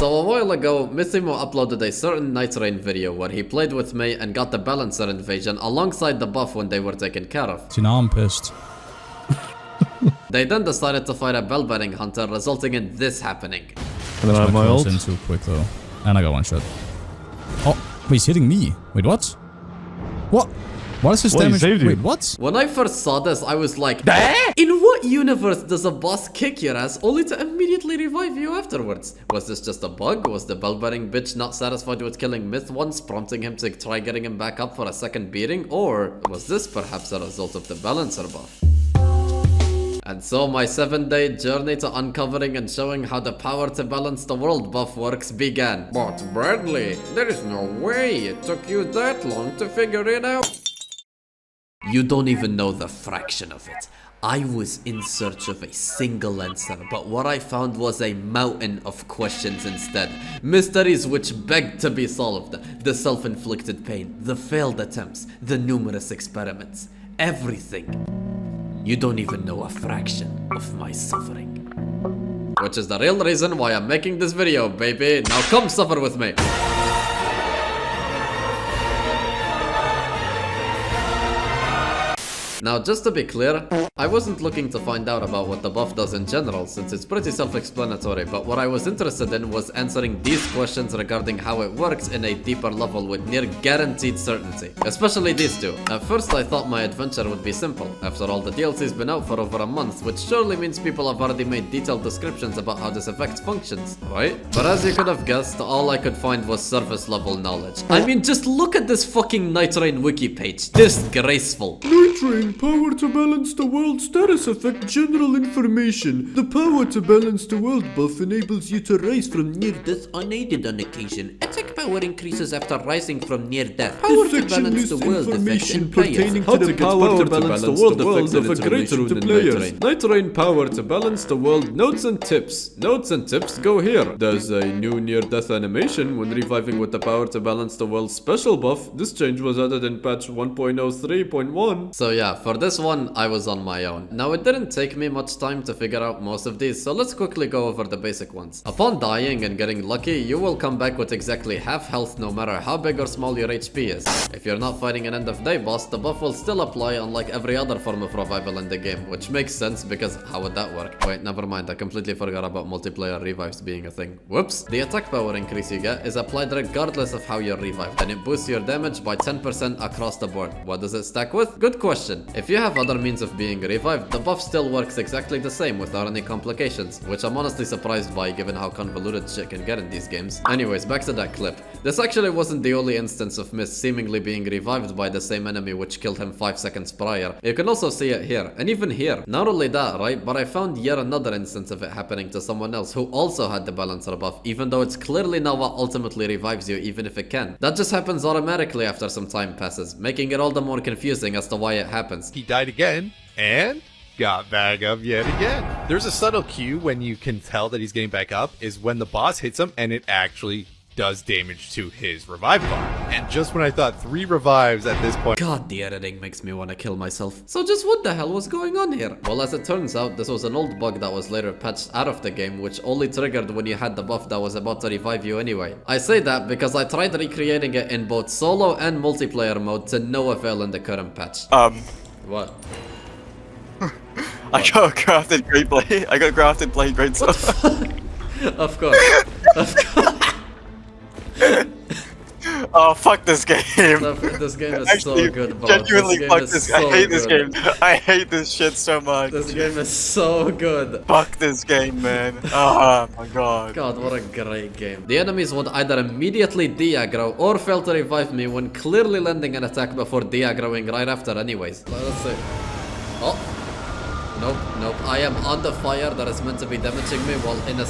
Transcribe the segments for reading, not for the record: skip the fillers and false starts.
So a while ago, Missimo uploaded a certain Nightreign video where he played with me and got the balancer invasion alongside the buff when they were taken care of. See, now I'm pissed. They then decided to fight a bell-bearing hunter, resulting in this happening. And then I have my ult. In too quick though. And I got one shot. Oh, wait, he's hitting me. Wait, what? What? What is his damage? Saved you. Wait, what? When I first saw this, I was like, in what universe does a boss kick your ass only to immediately revive you afterwards? Was this just a bug? Was the bell-bearing bitch not satisfied with killing Myth once, prompting him to try getting him back up for a second beating? Or was this perhaps a result of the balancer buff? And so my 7-day journey to uncovering and showing how the power to balance the world buff works began. But Breadley, there is no way it took you that long to figure it out. You don't even know the fraction of it. I was in search of a single answer, but what I found was a mountain of questions instead. Mysteries which begged to be solved. The self-inflicted pain, the failed attempts, the numerous experiments. Everything. You don't even know a fraction of my suffering. Which is the real reason why I'm making this video, baby. Now come suffer with me. Now, just to be clear, I wasn't looking to find out about what the buff does in general, since it's pretty self-explanatory, but what I was interested in was answering these questions regarding how it works in a deeper level with near guaranteed certainty. Especially these two. At first, I thought my adventure would be simple. After all, the DLC's been out for over a month, which surely means people have already made detailed descriptions about how this effect functions, right? But as you could have guessed, all I could find was surface-level knowledge. I mean, just look at this fucking Nightreign wiki page. Disgraceful. Nightreign, power to balance the world status effect, general information. The power to balance the world buff enables you to rise from near death unaided on occasion. Attack power increases after rising from near death. Power to balance the world effect in players. How to power to balance the world effects of a great rune in Nightreign. Nightreign power to balance the world. Notes and tips. Notes and tips go here. There's a new near-death animation when reviving with the power to balance the world special buff. This change was added in patch 1.03.1. So yeah, for this one, I was on my own. Now, it didn't take me much time to figure out most of these, so let's quickly go over the basic ones. Upon dying and getting lucky, you will come back with exactly half health no matter how big or small your HP is. If you're not fighting an end-of-day boss, the buff will still apply unlike every other form of revival in the game, which makes sense because how would that work? Wait, never mind, I completely forgot about multiplayer revives being a thing. Whoops! The attack power increase you get is applied regardless of how you're revived, and it boosts your damage by 10% across the board. What does it stack with? Good question. If you have other means of being revived, the buff still works exactly the same without any complications, which I'm honestly surprised by given how convoluted shit can get in these games. Anyways, back to that clip. This actually wasn't the only instance of Mist seemingly being revived by the same enemy which killed him 5 seconds prior. You can also see it here, and even here. Not only that, right, but I found yet another instance of it happening to someone else who also had the balancer buff, even though it's clearly not what ultimately revives you, even if it can. That just happens automatically after some time passes, making it all the more confusing as to why it happens. He died again, and got back up yet again. There's a subtle cue when you can tell that he's getting back up is when the boss hits him and it actually does damage to his revive bar. And just when I thought 3 revives at this point, God, the editing makes me want to kill myself. So just what the hell was going on here? Well, as it turns out, this was an old bug that was later patched out of the game, which only triggered when you had the buff that was about to revive you anyway. I say that because I tried recreating it in both solo and multiplayer mode to no avail in the current patch. What? I got grafted great blade. I got grafted blade great stuff. Of course. Of course. Oh, fuck this game. This game is Actually, so good, bro. Genuinely, fuck this. So I hate this good. game. I hate this shit so much. This game is so good. Fuck this game, man. Oh my god. God, what a great game. The enemies would either immediately de-aggro or fail to revive me when clearly landing an attack before de-aggroing right after anyways. Let's see. Oh. Nope, nope. I am on the fire that is meant to be damaging me while in a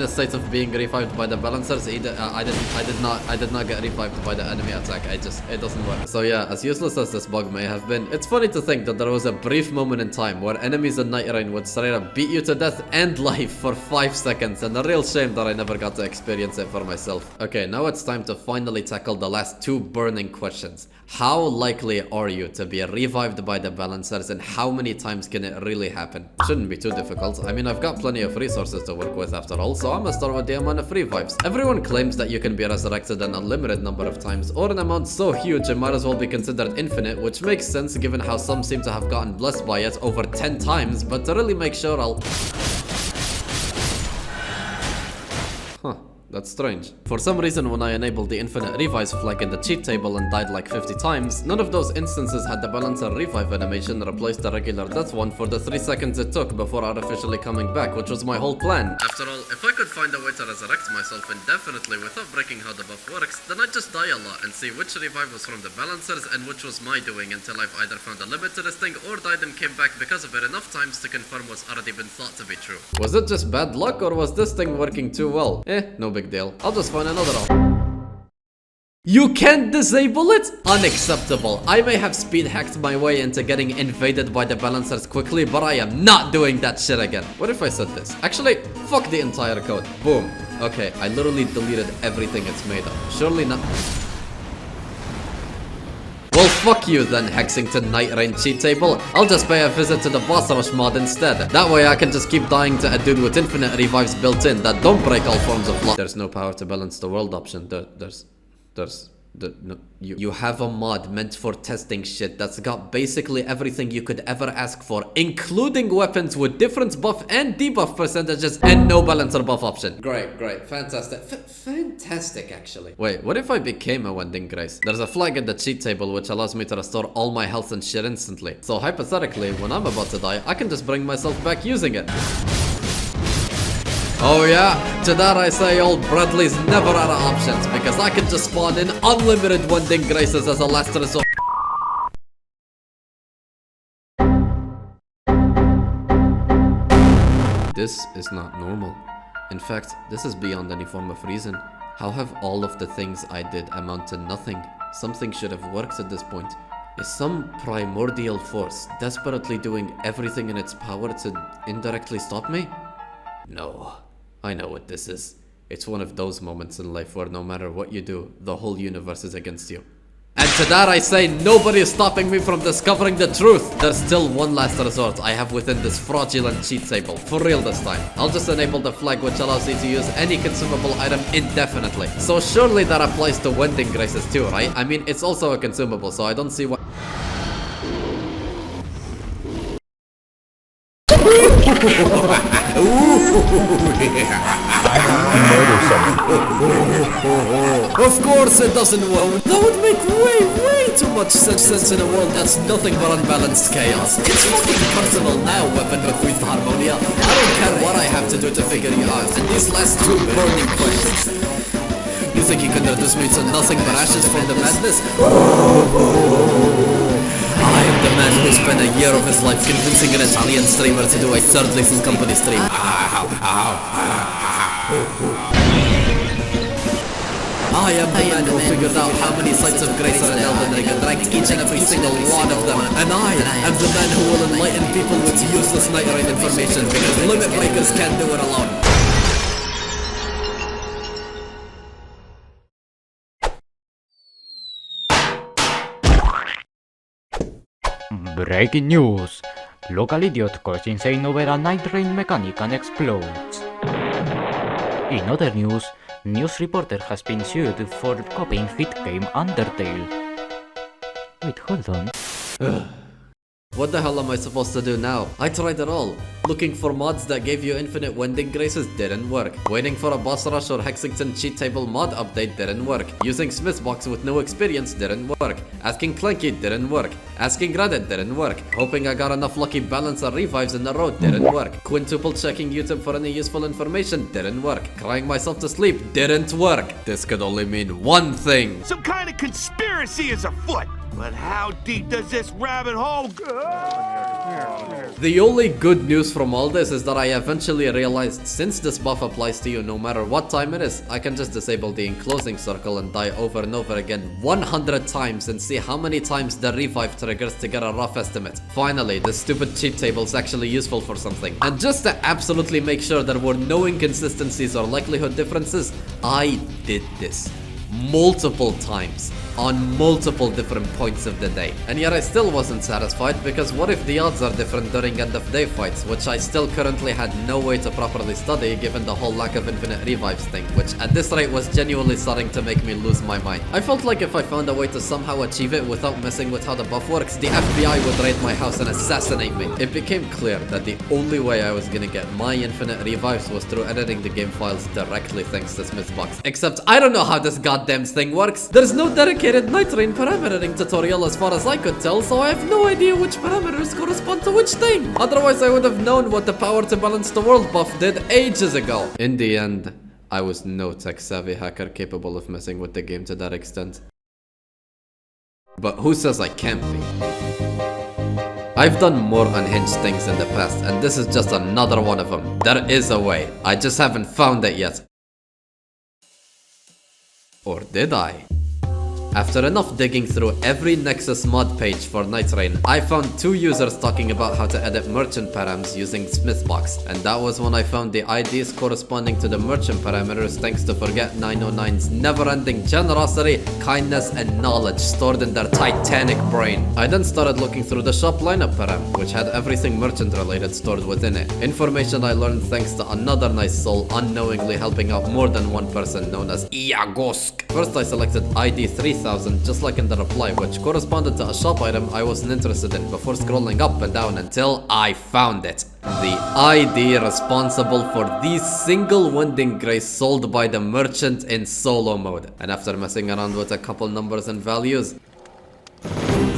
state of being revived by the balancers. I did not get revived by the enemy attack. It doesn't work. So yeah, as useless as this bug may have been, it's funny to think that there was a brief moment in time where enemies in Nightreign would straight up beat you to death and life for 5 seconds, and a real shame that I never got to experience it for myself. Okay, now it's time to finally tackle the last 2 burning questions. How likely are you to be revived by the balancers, and how many times can it really really happen? Shouldn't be too difficult. I mean, I've got plenty of resources to work with after all, so I'ma start with the amount of revives. Everyone claims that you can be resurrected an unlimited number of times, or an amount so huge it might as well be considered infinite, which makes sense given how some seem to have gotten blessed by it over 10 times, but to really make sure I'll... That's strange. For some reason, when I enabled the infinite revives flag in the cheat table and died like 50 times, none of those instances had the balancer revive animation replace the regular death one for the 3 seconds it took before artificially coming back, which was my whole plan. After all, if I could find a way to resurrect myself indefinitely without breaking how the buff works, then I'd just die a lot and see which revive was from the balancers and which was my doing until I've either found a limit to this thing or died and came back because of it enough times to confirm what's already been thought to be true. Was it just bad luck, or was this thing working too well? No big deal. I'll just find another option. You can't disable it? Unacceptable. I may have speed hacked my way into getting invaded by the balancers quickly, but I am not doing that shit again. What if I said this? Actually, fuck the entire code. Boom. Okay, I literally deleted everything it's made of. Surely not... Well, fuck you then, Hexington Nightreign cheat table. I'll just pay a visit to the boss rush mod instead. That way I can just keep dying to a dude with infinite revives built in that don't break all forms of luck. There's no power to balance the world option. You have a mod meant for testing shit that's got basically everything you could ever ask for, including weapons with different buff and debuff percentages and no balancer buff option. Great, fantastic. Fantastic, actually. Wait, what if I became a Wending Grace? There's a flag in the cheat table which allows me to restore all my health and shit instantly. So hypothetically, when I'm about to die, I can just bring myself back using it. Oh yeah, to that I say old Breadley's never out of options, because I can just spawn in unlimited Wending Graces as a last resort. This is not normal. In fact, this is beyond any form of reason. How have all of the things I did amount to nothing? Something should have worked at this point. Is some primordial force desperately doing everything in its power to indirectly stop me? No. I know what this is. It's one of those moments in life where no matter what you do, the whole universe is against you. And to that I say, nobody is stopping me from discovering the truth. There's still one last resort I have within this fraudulent cheat table. For real this time. I'll just enable the flag which allows you to use any consumable item indefinitely. So surely that applies to Wending Graces too, right? I mean, it's also a consumable, so I don't see why... Of course it doesn't work. That would make way too much sense in a world that's nothing but unbalanced chaos. It's fucking personal now, weapon with Harmonia. I don't care what I have to do to figure you out. And these last two burning quests. You think you can reduce me to nothing but ashes from the madness? I am the man who spent a year of his life convincing an Italian streamer to do a third license company stream. I am the man who figured out how many sites of grace are in Elden Ring and ranked each and every single one of them. And I am the man who will enlighten people with useless Nightreign information, because limit breakers can't do it alone. Breaking news! Local idiot goes insane over a Nightreign mechanic and explodes. In other news, news reporter has been sued for copying hit game Undertale. Wait, hold on. What the hell am I supposed to do now? I tried it all. Looking for mods that gave you infinite Wending Graces didn't work. Waiting for a boss rush or Hexington cheat table mod update didn't work. Using Smithbox with no experience didn't work. Asking Clanky didn't work. Asking Reddit didn't work. Hoping I got enough lucky balancer revives in a row didn't work. Quintuple checking YouTube for any useful information didn't work. Crying myself to sleep didn't work. This could only mean one thing. Some kind of conspiracy is afoot. But how deep does this rabbit hole go? The only good news from all this is that I eventually realized since this buff applies to you no matter what time it is, I can just disable the enclosing circle and die over and over again 100 times and see how many times the revive triggers to get a rough estimate. Finally, this stupid cheat table is actually useful for something. And just to absolutely make sure there were no inconsistencies or likelihood differences, I did this. multiple times on multiple different points of the day. And yet I still wasn't satisfied, because what if the odds are different during end of day fights, which I still currently had no way to properly study given the whole lack of infinite revives thing, which at this rate was genuinely starting to make me lose my mind. I felt like if I found a way to somehow achieve it without messing with how the buff works, the FBI would raid my house and assassinate me. It became clear that the only way I was gonna get my infinite revives was through editing the game files directly thanks to Smithbox. Except I don't know how this goddamn thing works. There's no dedicated Nightreign parametering tutorial as far as I could tell, so I have no idea which parameters correspond to which thing. Otherwise I would have known what the power to balance the world buff did ages ago. In the end, I was no tech-savvy hacker capable of messing with the game to that extent. But who says I can't be? I've done more unhinged things in the past, and this is just another one of them. There is a way. I just haven't found it yet. Or did I? After enough digging through every Nexus mod page for Nightreign, I found 2 users talking about how to edit merchant params using Smithbox, and that was when I found the IDs corresponding to the merchant parameters thanks to Forget 909's never-ending generosity, kindness, and knowledge stored in their titanic brain. I then started looking through the shop lineup param, which had everything merchant related stored within it. Information I learned thanks to another nice soul unknowingly helping out more than one person known as Iagosk. First I selected ID 3000 just like in the reply, which corresponded to a shop item I wasn't interested in before scrolling up and down until I found it. The ID responsible for the single Winding Grace sold by the merchant in solo mode. And after messing around with a couple numbers and values,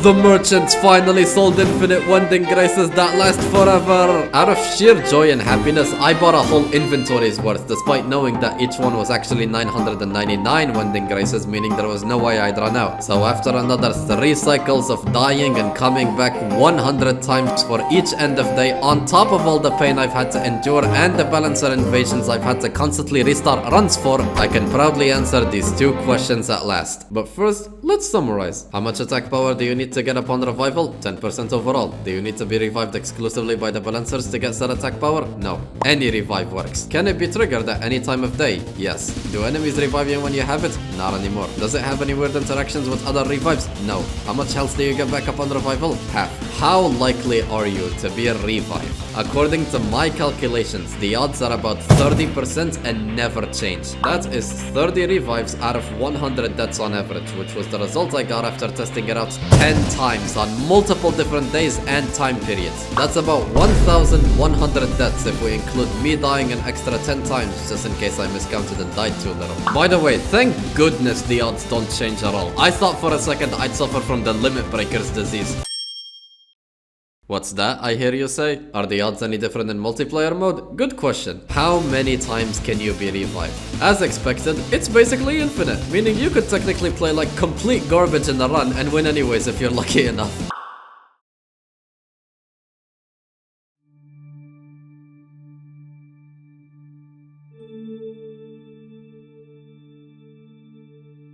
the merchants finally sold infinite Winding Graces that last forever. Out of sheer joy and happiness, I bought a whole inventory's worth, despite knowing that each one was actually 999 Winding Graces, meaning there was no way I'd run out. So after another 3 cycles of dying and coming back 100 times for each end of day, on top of all the pain I've had to endure and the balancer invasions I've had to constantly restart runs for, I can proudly answer these 2 questions at last. But first, let's summarize. How much attack power do you need to get upon revival? 10% overall. Do you need to be revived exclusively by the balancers to get set attack power? No. Any revive works. Can it be triggered at any time of day? Yes. Do enemies revive you when you have it? Not anymore. Does it have any weird interactions with other revives? No. How much health do you get back upon revival? Half. How likely are you to be revived? According to my calculations, the odds are about 30% and never change. That is 30 revives out of 100 deaths on average, which was the result I got after testing it out 10 times on multiple different days and time periods. That's about 1,100 deaths if we include me dying an extra 10 times just in case I miscounted and died too little. By the way, thank goodness the odds don't change at all. I thought for a second I'd suffer from the limit breaker's disease. What's that, I hear you say? Are the odds any different in multiplayer mode? Good question. How many times can you be revived? As expected, it's basically infinite, meaning you could technically play like complete garbage in the run and win anyways if you're lucky enough.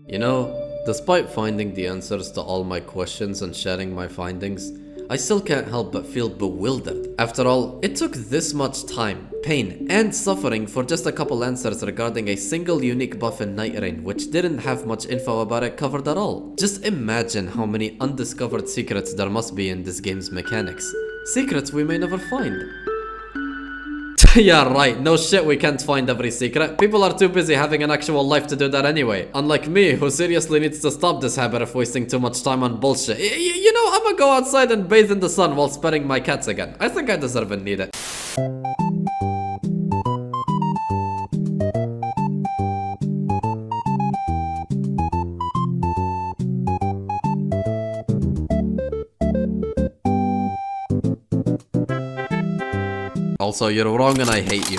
You know, despite finding the answers to all my questions and sharing my findings, I still can't help but feel bewildered. After all, it took this much time, pain, and suffering for just a couple answers regarding a single unique buff in Nightreign, which didn't have much info about it covered at all. Just imagine how many undiscovered secrets there must be in this game's mechanics. Secrets we may never find. Yeah, right. No shit, we can't find every secret. People are too busy having an actual life to do that anyway. Unlike me, who seriously needs to stop this habit of wasting too much time on bullshit. You know, I'm gonna go outside and bathe in the sun while petting my cats again. I think I deserve and need it. Also, you're wrong and I hate you.